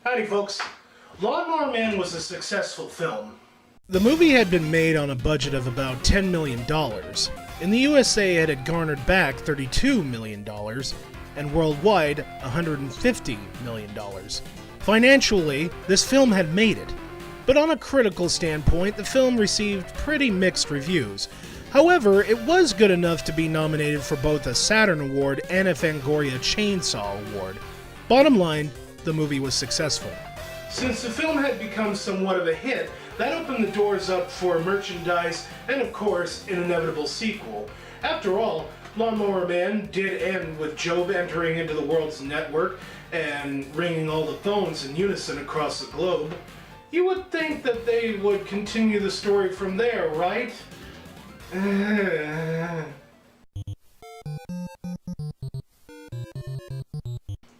Howdy folks. Lawnmower Man was a successful film. The movie had been made on a budget of about $10 million. In the USA, it had garnered back $32 million, and worldwide, $150 million. Financially, this film had made it. But on a critical standpoint, the film received pretty mixed reviews. However, it was good enough to be nominated for both a Saturn Award and a Fangoria Chainsaw Award. Bottom line, the movie was successful. Since the film had become somewhat of a hit, that opened the doors up for merchandise and, of course, an inevitable sequel. After all, Lawnmower Man did end with Jobe entering into the world's network and ringing all the phones in unison across the globe. You would think that they would continue the story from there, right?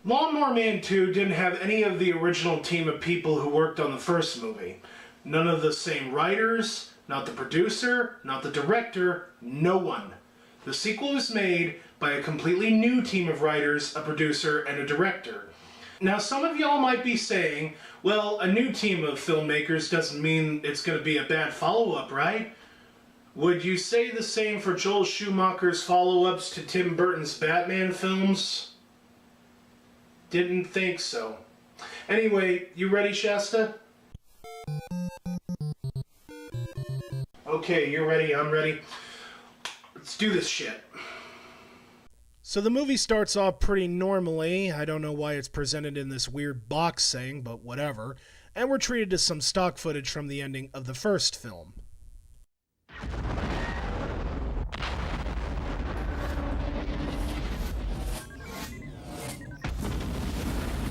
Lawnmower Man 2 didn't have any of the original team of people who worked on the first movie. None of the same writers, not the producer, not the director, no one. The sequel was made by a completely new team of writers, a producer, and a director. Now some of y'all might be saying, well, a new team of filmmakers doesn't mean it's going to be a bad follow-up, right? Would you say the same for Joel Schumacher's follow-ups to Tim Burton's Batman films? Didn't think so. Anyway, you ready, Shasta? Okay, you're ready, I'm ready. Let's do this shit. So the movie starts off pretty normally. I don't know why it's presented in this weird box thing, but whatever. And we're treated to some stock footage from the ending of the first film.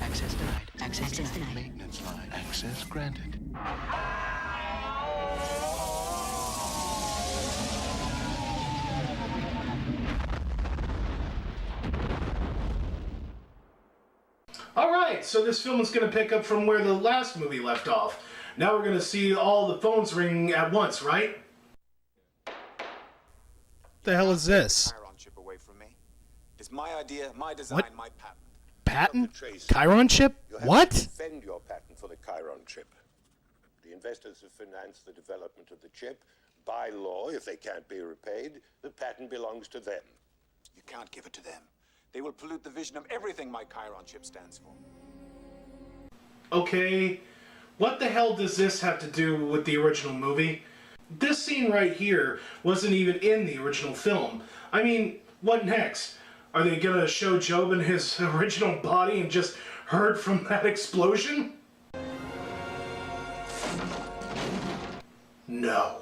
Access denied. Access denied. Maintenance line. Access granted. Alright, so this film is going to pick up from where the last movie left off. Now we're going to see all the phones ringing at once, right? The hell is this? Chip away from me. It's my idea, my design, What? my patent. Patent? Trace. Chiron chip? You have What? to defend your patent for the Chiron chip. The investors have financed the development of the chip. By law, if they can't be repaid, the patent belongs to them. You can't give it to them. They will pollute the vision of everything my Chiron chip stands for. Okay, what the hell does this have to do with the original movie? This scene right here wasn't even in the original film. I mean, what next? Are they gonna show Jobe in his original body and just heard from that explosion? No.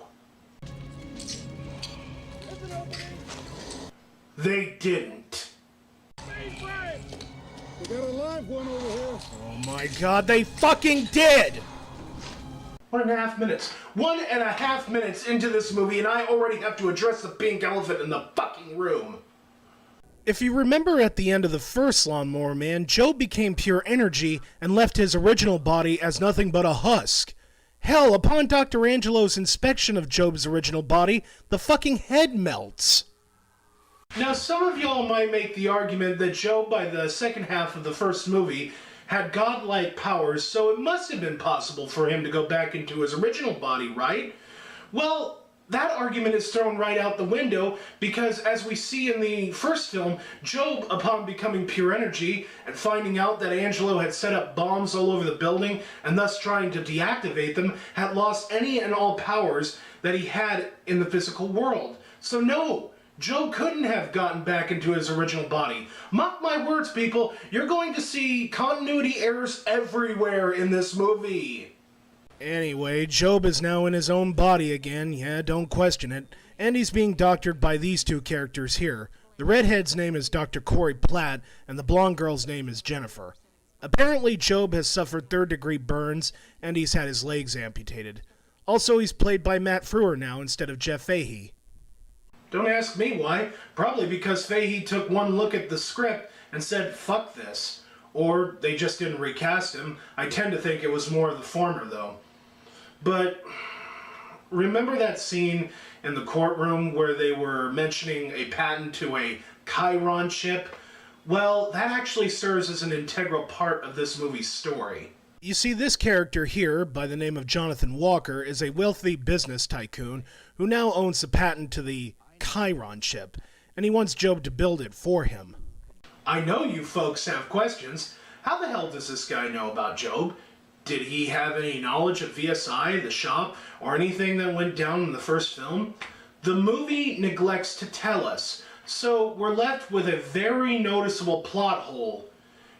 They didn't. We got a live one over here. Oh my god, they fucking did! 1.5 minutes. 1.5 minutes into this movie, and I already have to address the pink elephant in the fucking room. If you remember at the end of the first Lawnmower Man, Jobe became pure energy and left his original body as nothing but a husk. Hell, upon Dr. Angelo's inspection of Jobe's original body, the fucking head melts. Now, some of y'all might make the argument that Jobe, by the second half of the first movie, had godlike powers, so it must have been possible for him to go back into his original body, right? Well, that argument is thrown right out the window because, as we see in the first film, Jobe, upon becoming pure energy and finding out that Angelo had set up bombs all over the building and thus trying to deactivate them, had lost any and all powers that he had in the physical world. So no, Jobe couldn't have gotten back into his original body. Mark my words, people, you're going to see continuity errors everywhere in this movie. Anyway, Jobe is now in his own body again, yeah, don't question it, and he's being doctored by these two characters here. The redhead's name is Dr. Corey Platt, and the blonde girl's name is Jennifer. Apparently, Jobe has suffered third-degree burns, and he's had his legs amputated. Also, he's played by Matt Frewer now instead of Jeff Fahey. Don't ask me why. Probably because Fahey took one look at the script and said, fuck this. Or they just didn't recast him. I tend to think it was more of the former, though. But remember that scene in the courtroom where they were mentioning a patent to a Chiron chip? Well, that actually serves as an integral part of this movie's story. You see, this character here, by the name of Jonathan Walker, is a wealthy business tycoon who now owns the patent to the Chiron chip, and he wants Jobe to build it for him. I know you folks have questions. How the hell does this guy know about Jobe? Did he have any knowledge of VSI, the shop, or anything that went down in the first film? The movie neglects to tell us, so we're left with a very noticeable plot hole.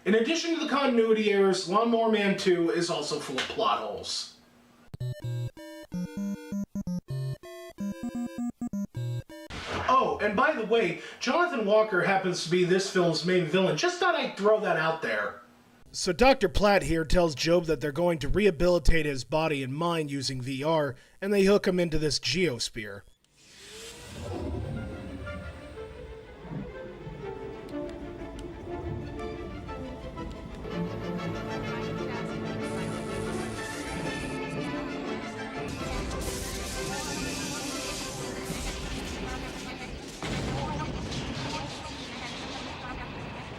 In addition to the continuity errors, Lawnmower Man 2 is also full of plot holes. Oh, and by the way, Jonathan Walker happens to be this film's main villain. Just thought I'd throw that out there. So Dr. Platt here tells Jobe that they're going to rehabilitate his body and mind using VR, and they hook him into this geosphere.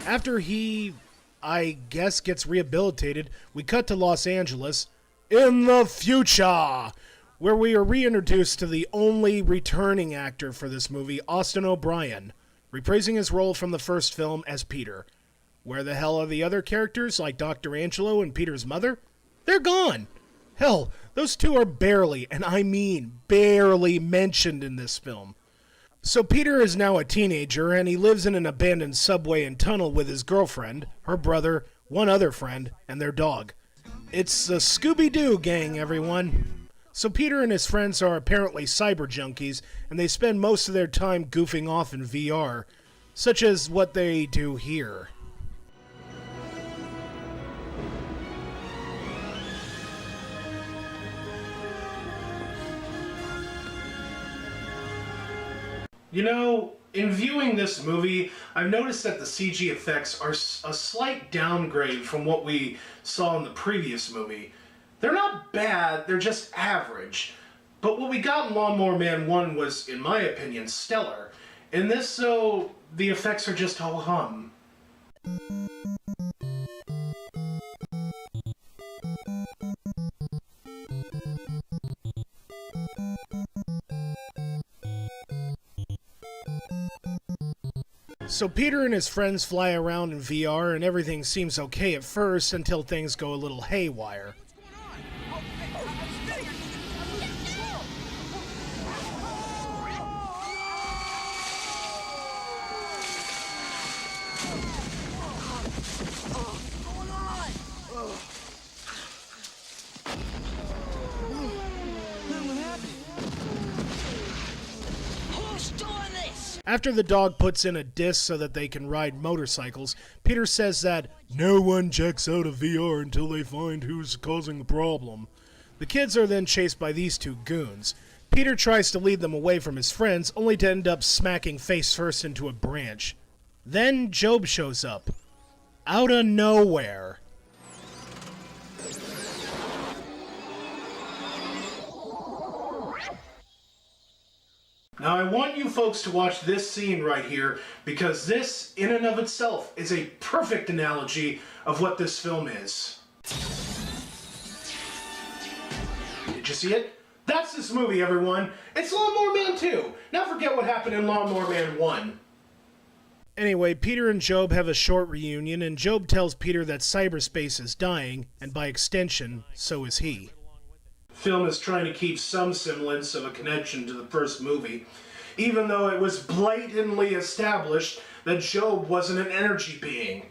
After he, I guess, gets rehabilitated, we cut to Los Angeles in the future, where we are reintroduced to the only returning actor for this movie, Austin O'Brien, reprising his role from the first film as Peter. Where the hell are the other characters, like Dr. Angelo and Peter's mother? They're gone. Hell, those two are barely, and I mean barely, mentioned in this film. So Peter is now a teenager, and he lives in an abandoned subway and tunnel with his girlfriend, her brother, one other friend, and their dog. It's the Scooby-Doo gang, everyone. So Peter and his friends are apparently cyber junkies, and they spend most of their time goofing off in VR, such as what they do here. You know, in viewing this movie, I've noticed that the CG effects are a slight downgrade from what we saw in the previous movie. They're not bad, they're just average. But what we got in Lawnmower Man 1 was, in my opinion, stellar. In this, though, the effects are just ho-hum. So Peter and his friends fly around in VR, and everything seems okay at first until things go a little haywire. After the dog puts in a disc so that they can ride motorcycles, Peter says that no one checks out of VR until they find who's causing the problem. The kids are then chased by these two goons. Peter tries to lead them away from his friends, only to end up smacking face first into a branch. Then Jobe shows up. Out of nowhere. Now I want you folks to watch this scene right here, because this, in and of itself, is a perfect analogy of what this film is. Did you see it? That's this movie, everyone. It's Lawnmower Man 2. Now forget what happened in Lawnmower Man 1. Anyway, Peter and Jobe have a short reunion, and Jobe tells Peter that cyberspace is dying, and by extension, so is he. Film is trying to keep some semblance of a connection to the first movie, even though it was blatantly established that Jobe wasn't an energy being.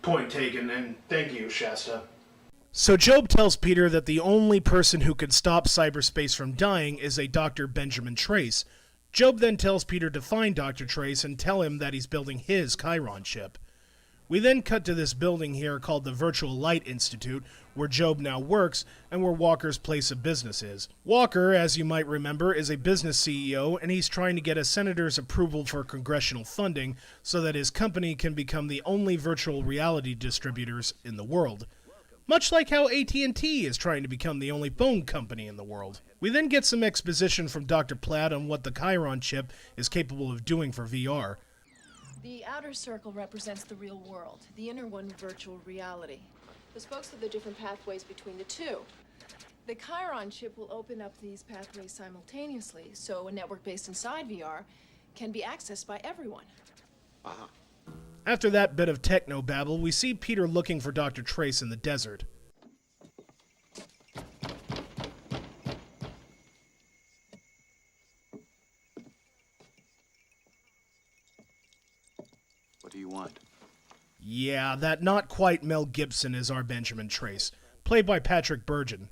Point taken, and thank you, Shasta. So Jobe tells Peter that the only person who could stop cyberspace from dying is a Dr. Benjamin Trace. Jobe then tells Peter to find Dr. Trace and tell him that he's building his Chiron chip. We then cut to this building here called the Virtual Light Institute, where Jobe now works and where Walker's place of business is. Walker, as you might remember, is a business CEO, and he's trying to get a senator's approval for congressional funding so that his company can become the only virtual reality distributors in the world. much like how AT&T is trying to become the only phone company in the world. We then get some exposition from Dr. Platt on what the Chiron chip is capable of doing for VR. The outer circle represents the real world, the inner one virtual reality. The spokes are the different pathways between the two. The Chiron chip will open up these pathways simultaneously, so a network based inside VR can be accessed by everyone. After that bit of techno-babble, we see Peter looking for Dr. Trace in the desert. What do you want? Yeah, that not quite Mel Gibson is our Benjamin Trace, played by Patrick Bergin.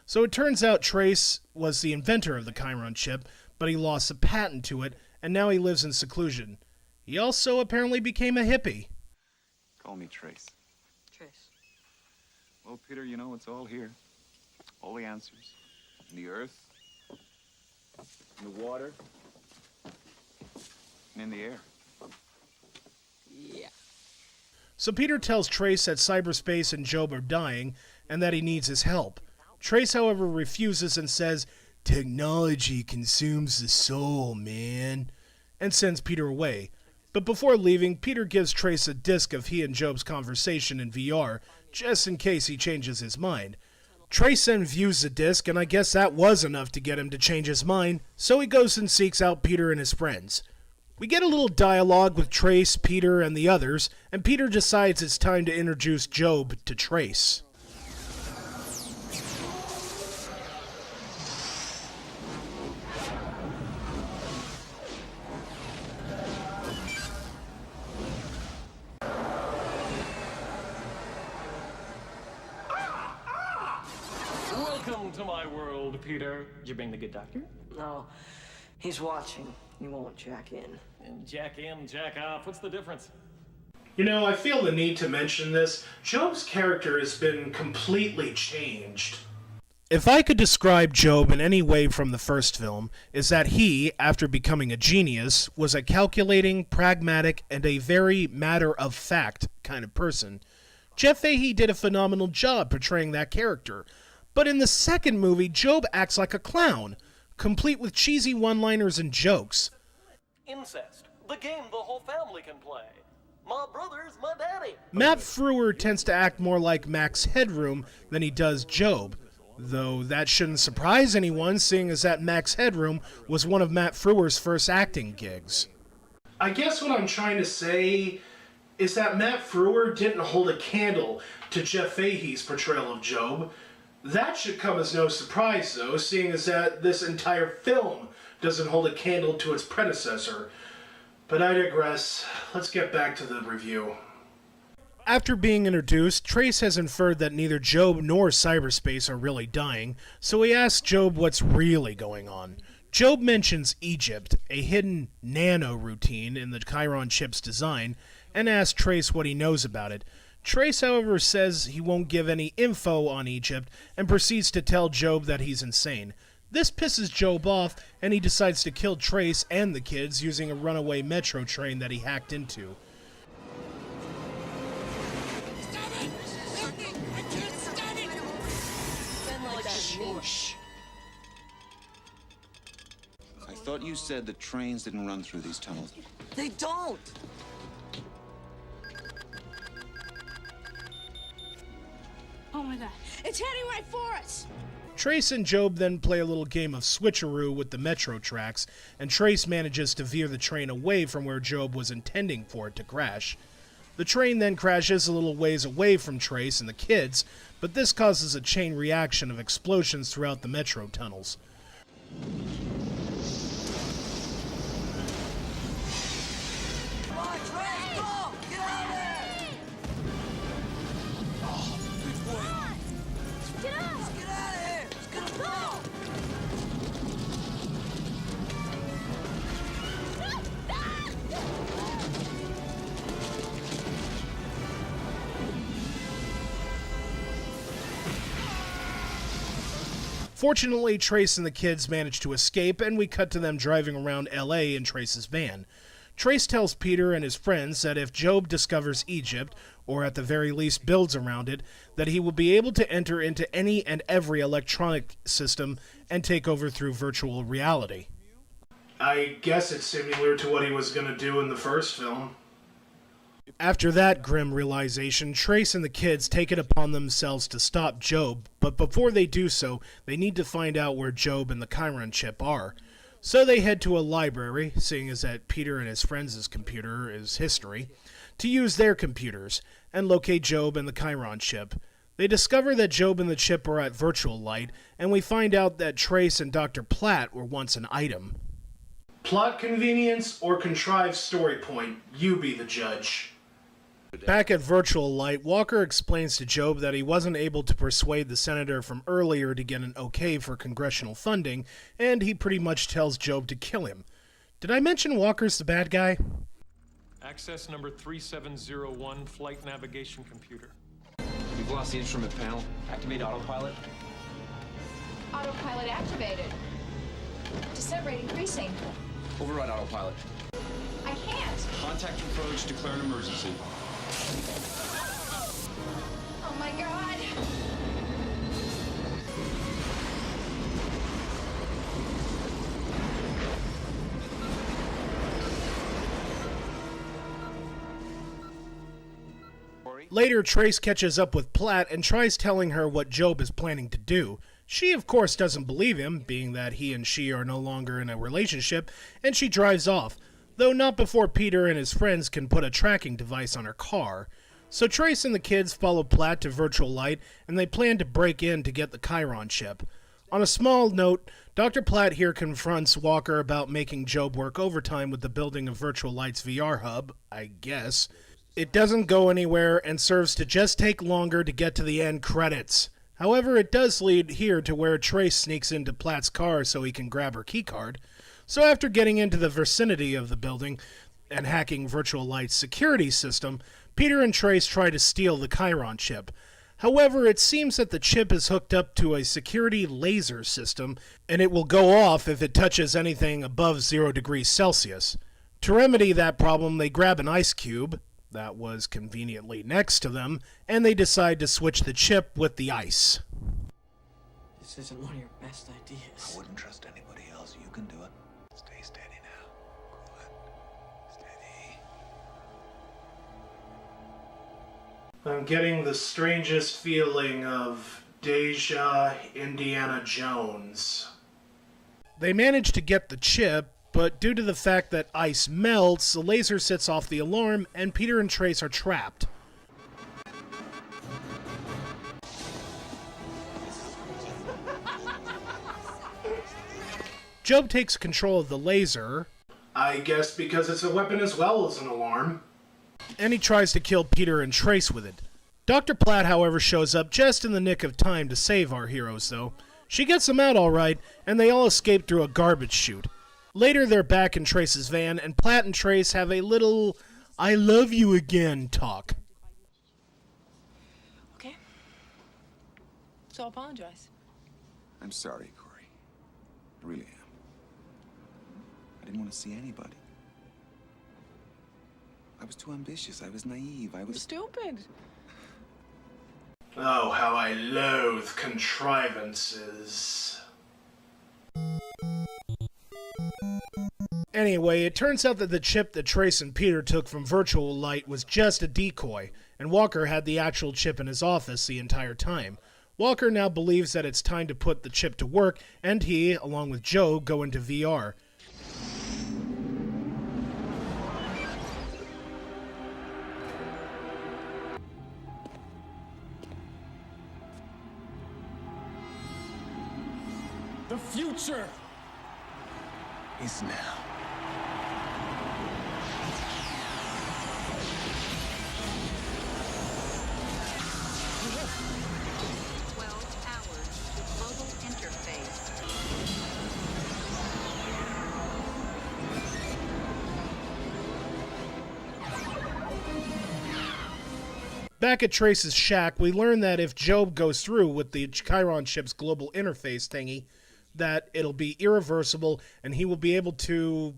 So it turns out Trace was the inventor of the Chiron chip, but he lost the patent to it, and now he lives in seclusion. He also apparently became a hippie. Call me Trace. Trace. Well, Peter, you know, it's all here. All the answers. In the earth, in the water, and in the air. Yeah. So Peter tells Trace that cyberspace and Jobe are dying, and that he needs his help. Trace, however, refuses and says, "Technology consumes the soul, man," and sends Peter away. But before leaving, Peter gives Trace a disc of he and Jobe's conversation in VR, just in case he changes his mind. Trace then views the disc, and I guess that was enough to get him to change his mind, so he goes and seeks out Peter and his friends. We get a little dialogue with Trace, Peter, and the others, and Peter decides it's time to introduce Jobe to Trace. Welcome to my world, Peter. Did you bring the good doctor? No, he's watching. He won't jack in. And jack in, jack off. What's the difference? You know, I feel the need to mention this. Jobe's character has been completely changed. If I could describe Jobe in any way from the first film, is that he, after becoming a genius, was a calculating, pragmatic, and a very matter-of-fact kind of person. Jeff Fahey did a phenomenal job portraying that character. But in the second movie, Jobe acts like a clown, complete with cheesy one-liners and jokes. Incest. The game the whole family can play. My brother's my daddy. Matt Frewer tends to act more like Max Headroom than he does Jobe, though that shouldn't surprise anyone, seeing as that Max Headroom was one of Matt Frewer's first acting gigs. I guess what I'm trying to say is that Matt Frewer didn't hold a candle to Jeff Fahey's portrayal of Jobe. That should come as no surprise, though, seeing as that this entire film doesn't hold a candle to its predecessor. But I digress. Let's get back to the review. After being introduced, Trace has inferred that neither Jobe nor cyberspace are really dying, so he asks Jobe what's really going on. Jobe mentions Egypt, a hidden nano-routine in the Chiron chip's design, and asks Trace what he knows about it. Trace, however, says he won't give any info on Egypt and proceeds to tell Jobe that he's insane. This pisses Jobe off, and he decides to kill Trace and the kids using a runaway metro train that he hacked into. Stop it! Redneck, I can't stand it! Shush. I thought you said the trains didn't run through these tunnels. They don't. Oh my god, it's heading right for us! Trace and Jobe then play a little game of switcheroo with the metro tracks, and Trace manages to veer the train away from where Jobe was intending for it to crash. The train then crashes a little ways away from Trace and the kids, but this causes a chain reaction of explosions throughout the metro tunnels. Come on, Trace, go! Get out of there! Get out! Let's get out of here! It's gonna blow! Fortunately, Trace and the kids manage to escape, and we cut to them driving around LA in Trace's van. Trace tells Peter and his friends that if Jobe discovers Egypt, or at the very least builds around it, that he will be able to enter into any and every electronic system and take over through virtual reality. I guess it's similar to what he was going to do in the first film. After that grim realization, Trace and the kids take it upon themselves to stop Jobe, but before they do so, they need to find out where Jobe and the Chiron chip are. So they head to a library, seeing as that Peter and his friends' computer is history, to use their computers, and locate Jobe and the Chiron chip. They discover that Jobe and the chip are at Virtual Light, and we find out that Trace and Dr. Platt were once an item. Plot convenience or contrived story point, you be the judge. Back at Virtual Light, Walker explains to Jobe that he wasn't able to persuade the senator from earlier to get an okay for congressional funding, and he pretty much tells Jobe to kill him. Did I mention Walker's the bad guy? Access number 3701, flight navigation computer. We've lost the instrument panel. Activate autopilot. Autopilot activated. Descent rate increasing. Override autopilot. I can't. Contact approach, declare an emergency. Oh my god. Later, Trace catches up with Platt and tries telling her what Jobe is planning to do. She, of course, doesn't believe him, being that he and she are no longer in a relationship, and she drives off, though not before Peter and his friends can put a tracking device on her car. So Trace and the kids follow Platt to Virtual Light, and they plan to break in to get the Chiron chip. On a small note, Dr. Platt here confronts Walker about making Jobe work overtime with the building of Virtual Light's VR hub, I guess. It doesn't go anywhere and serves to just take longer to get to the end credits. However, it does lead here to where Trace sneaks into Platt's car so he can grab her keycard. So after getting into the vicinity of the building and hacking Virtual Light's security system, Peter and Trace try to steal the Chiron chip. However, it seems that the chip is hooked up to a security laser system, and it will go off if it touches anything above 0 degrees Celsius. To remedy that problem, they grab an ice cube that was conveniently next to them, and they decide to switch the chip with the ice. This isn't one of your best ideas. I wouldn't trust anybody else. You can do it. Stay steady now. Cool it. Steady. I'm getting the strangest feeling of Deja Indiana Jones. They manage to get the chip, but due to the fact that ice melts, the laser sets off the alarm, and Peter and Trace are trapped. Jobe takes control of the laser, I guess because it's a weapon as well as an alarm. and he tries to kill Peter and Trace with it. Dr. Platt, however, shows up just in the nick of time to save our heroes, though. She gets them out all right, and they all escape through a garbage chute. Later, they're back in Trace's van, and Platt and Trace have a little "I love you again" talk. Okay. So apologize. I'm sorry, Corey. I really am. I didn't want to see anybody. I was too ambitious. I was naive. I was Stupid. Oh, how I loathe contrivances. Anyway, it turns out that the chip that Trace and Peter took from Virtual Light was just a decoy, and Walker had the actual chip in his office the entire time. Walker now believes that it's time to put the chip to work, and he, along with Joe, go into VR. The future is now. Back at Trace's shack, we learn that if Jobe goes through with the Chiron chip's global interface thingy, that it'll be irreversible and he will be able to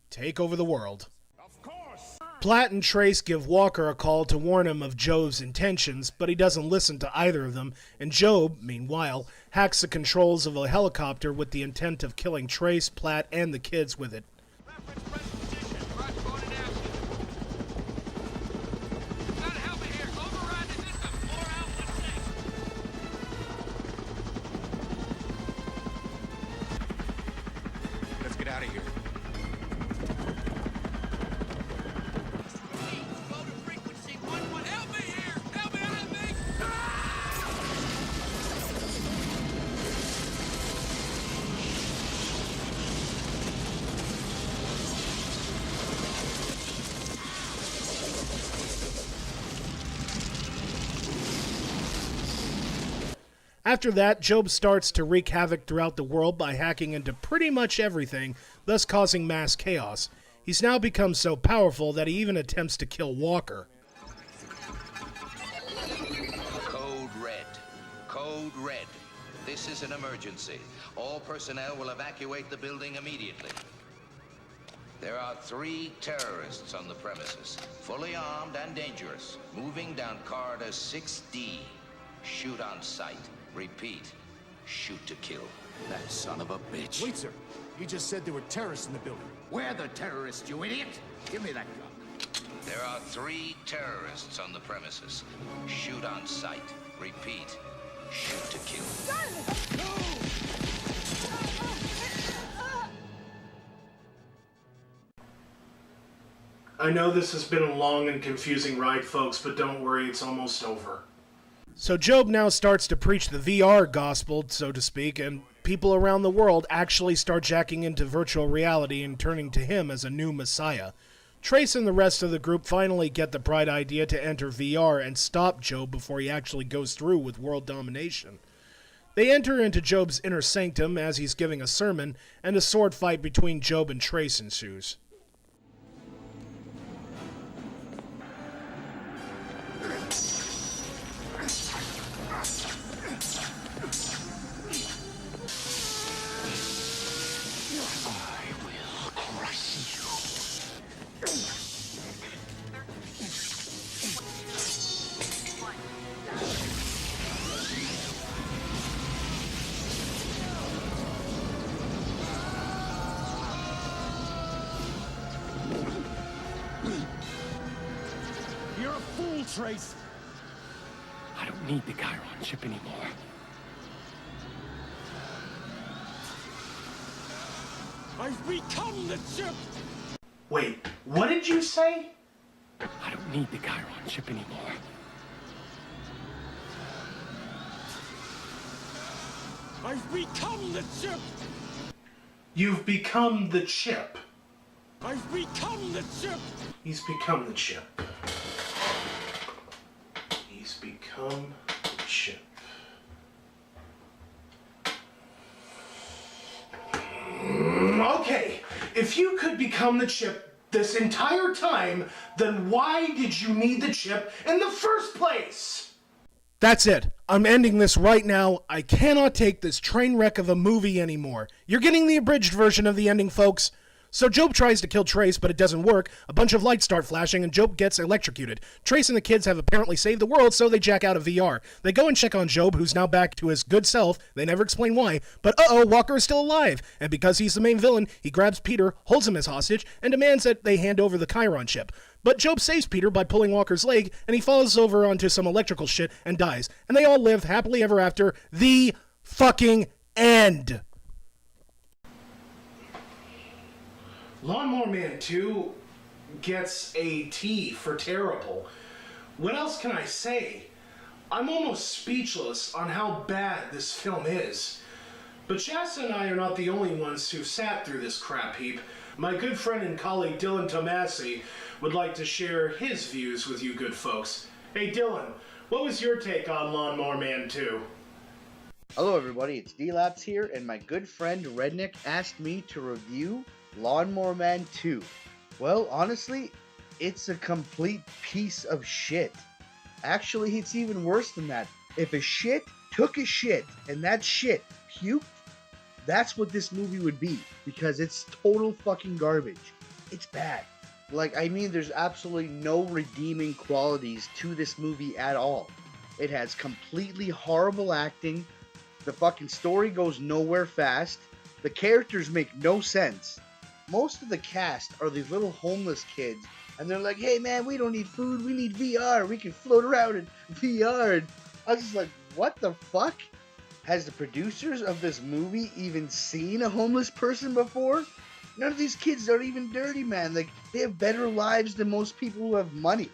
take over the world. Of course. Platt and Trace give Walker a call to warn him of Jobe's intentions, but he doesn't listen to either of them, and Jobe, meanwhile, hacks the controls of a helicopter with the intent of killing Trace, Platt, and the kids with it. Let's get out of here. After that, Jobe starts to wreak havoc throughout the world by hacking into pretty much everything, thus causing mass chaos. He's now become so powerful that he even attempts to kill Walker. Code Red. Code Red. This is an emergency. All personnel will evacuate the building immediately. There are 3 terrorists on the premises, fully armed and dangerous, moving down corridor 6D. Shoot on sight. Repeat. Shoot to kill. That son of a bitch. Wait, sir. He just said there were terrorists in the building. We're the terrorists, you idiot! Give me that gun. There are 3 terrorists on the premises. Shoot on sight. Repeat. Shoot to kill. I know this has been a long and confusing ride, folks, but don't worry, it's almost over. So Jobe now starts to preach the VR gospel, so to speak, and people around the world actually start jacking into virtual reality and turning to him as a new messiah. Trace and the rest of the group finally get the bright idea to enter VR and stop Jobe before he actually goes through with world domination. They enter into Jobe's inner sanctum as he's giving a sermon, and a sword fight between Jobe and Trace ensues. You're a fool, Trace. I don't need the Chiron chip anymore. I've become the chip! Wait, what did you say? I don't need the Chiron chip anymore. I've become the chip! You've become the chip. I've become the chip! He's become the chip. He's become the chip. Okay, if you could become the chip this entire time, then why did you need the chip in the first place? That's it. I'm ending this right now. I cannot take this train wreck of a movie anymore. You're getting the abridged version of the ending, folks. So Jobe tries to kill Trace, but it doesn't work. A bunch of lights start flashing, and Jobe gets electrocuted. Trace and the kids have apparently saved the world, so they jack out of VR. They go and check on Jobe, who's now back to his good self. They never explain why, but Walker is still alive. And because he's the main villain, he grabs Peter, holds him as hostage, and demands that they hand over the Chiron chip. But Jobe saves Peter by pulling Walker's leg, and he falls over onto some electrical shit and dies. And they all live happily ever after. The fucking end. Lawnmower Man 2 gets a T for terrible. What else can I say? I'm almost speechless on how bad this film is. But Shasta and I are not the only ones who've sat through this crap heap. My good friend and colleague Dylan Tomasi would like to share his views with you good folks. Hey Dylan, what was your take on Lawnmower Man 2? Hello everybody, it's D-Laps here, and my good friend Redneck asked me to review Lawnmower Man 2. Well, honestly, it's a complete piece of shit. Actually, it's even worse than that. If a shit took a shit and that shit puked, that's what this movie would be, because it's total fucking garbage. It's bad. Like, I mean, there's absolutely no redeeming qualities to this movie at all. It has completely horrible acting. The fucking story goes nowhere fast. The characters make no sense. Most of the cast are these little homeless kids, and they're like, hey man, we don't need food, we need VR. We can float around in VR. And I was just like, what the fuck? Has the producers of this movie even seen a homeless person before? None of these kids are even dirty, man. Like, they have better lives than most people who have money.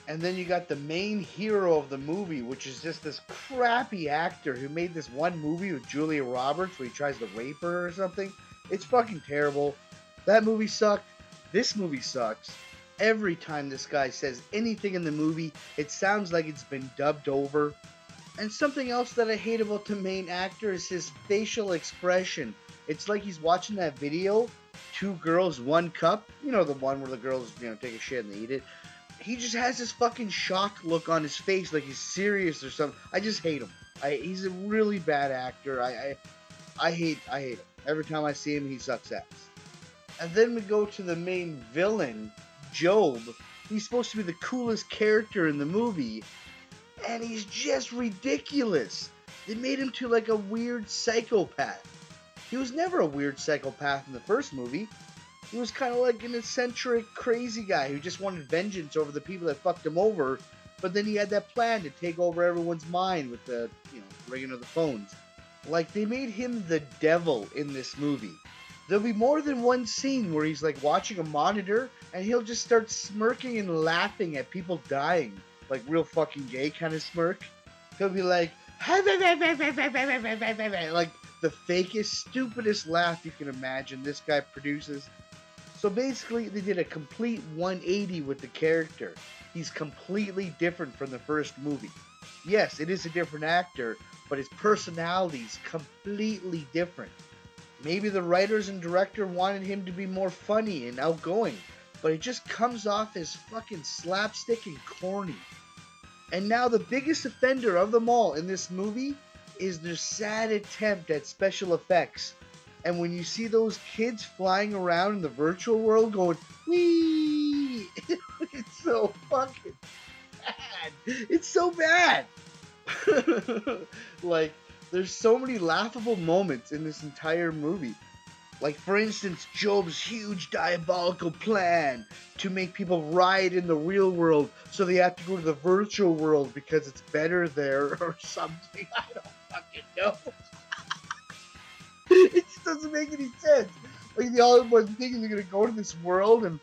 And then you got the main hero of the movie, which is just this crappy actor who made this one movie with Julia Roberts where he tries to rape her or something. It's fucking terrible. That movie sucked. This movie sucks. Every time this guy says anything in the movie, it sounds like it's been dubbed over. And something else that I hate about the main actor is his facial expression. It's like he's watching that video, Two Girls, One Cup. You know, the one where the girls, take a shit and they eat it. He just has this fucking shocked look on his face, like he's serious or something. I just hate him. He's a really bad actor. I hate him. Every time I see him, he sucks ass. And then we go to the main villain, Jobe. He's supposed to be the coolest character in the movie, and he's just ridiculous. They made him to like a weird psychopath. He was never a weird psychopath in the first movie. He was kind of like an eccentric, crazy guy who just wanted vengeance over the people that fucked him over, but then he had that plan to take over everyone's mind with the, ringing of the phones. Like, they made him the devil in this movie. There'll be more than one scene where he's like watching a monitor and he'll just start smirking and laughing at people dying. Like real fucking gay kind of smirk. He'll be like, like the fakest, stupidest laugh you can imagine this guy produces. So basically, they did a complete 180 with the character. He's completely different from the first movie. Yes, it is a different actor, but his personality's completely different. Maybe the writers and director wanted him to be more funny and outgoing, but it just comes off as fucking slapstick and corny. And now the biggest offender of them all in this movie is their sad attempt at special effects. And when you see those kids flying around in the virtual world going, wee, it's so fucking bad. It's so bad. Like, there's so many laughable moments in this entire movie. Like, for instance, Jobe's huge diabolical plan to make people riot in the real world so they have to go to the virtual world because it's better there or something. I don't fucking know. It just doesn't make any sense. Like, the all one thing, they're going to go to this world and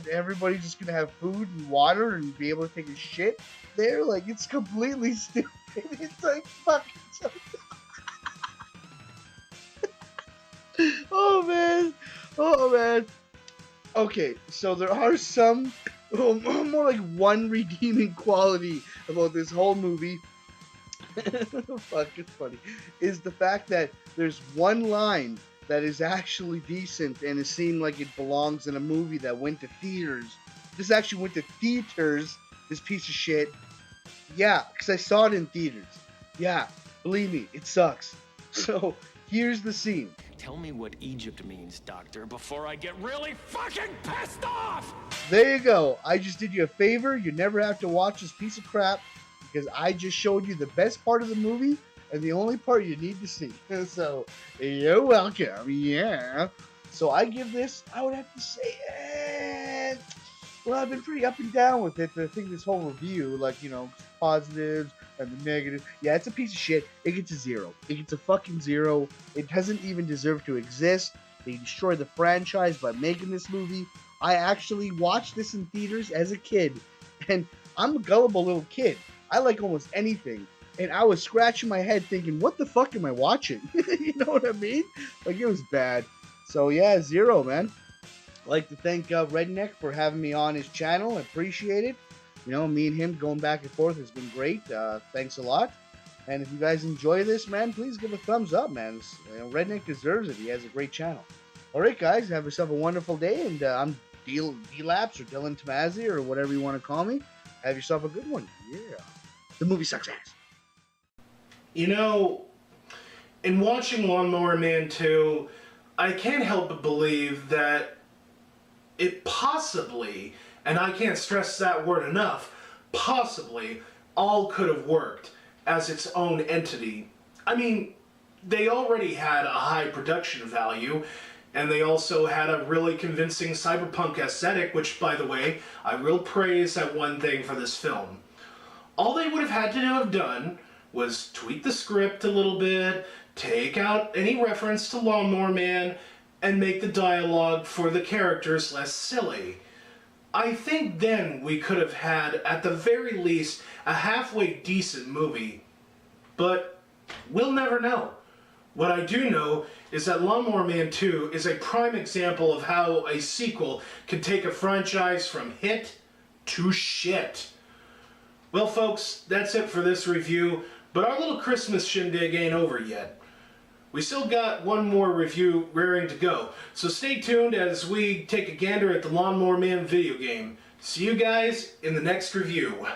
everybody's just going to have food and water and be able to take a shit there. Like, it's completely stupid. It's like fucking so Oh man. Okay, so there are some, more like one redeeming quality about this whole movie. Fuck, it's funny. Is the fact that there's one line that is actually decent and it seemed like it belongs in a movie that went to theaters. This actually went to theaters, this piece of shit. Yeah, because I saw it in theaters. Yeah, believe me, it sucks. So, here's the scene. Tell me what Egypt means, Doctor, before I get really fucking pissed off! There you go. I just did you a favor. You never have to watch this piece of crap because I just showed you the best part of the movie and the only part you need to see. So, you're welcome. Yeah. So, I give this, I would have to say, well, I've been pretty up and down with it. I think this whole review, like, positives and the negatives. Yeah, it's a piece of shit. It gets a 0. It gets a fucking 0. It doesn't even deserve to exist. They destroyed the franchise by making this movie. I actually watched this in theaters as a kid, and I'm a gullible little kid. I like almost anything, and I was scratching my head thinking, what the fuck am I watching? You know what I mean? Like, it was bad. So yeah, 0, man. I'd like to thank Redneck for having me on his channel. I appreciate it. Me and him going back and forth has been great. Thanks a lot. And if you guys enjoy this, man, please give a thumbs up, man. Redneck deserves it. He has a great channel. All right, guys, have yourself a wonderful day. And I'm D-Laps or Dylan Tomasi or whatever you want to call me. Have yourself a good one. Yeah. The movie sucks ass. In watching Lawnmower Man 2, I can't help but believe that it possibly, and I can't stress that word enough, possibly all could have worked as its own entity. I mean, they already had a high production value, and they also had a really convincing cyberpunk aesthetic, which, by the way, I will praise that one thing for this film. All they would have had to have done was tweak the script a little bit, take out any reference to Lawnmower Man, and make the dialogue for the characters less silly. I think then we could have had, at the very least, a halfway decent movie. But we'll never know. What I do know is that Lawnmower Man 2 is a prime example of how a sequel can take a franchise from hit to shit. Well, folks, that's it for this review, but our little Christmas shindig ain't over yet. We still got one more review raring to go, so stay tuned as we take a gander at the Lawnmower Man video game. See you guys in the next review.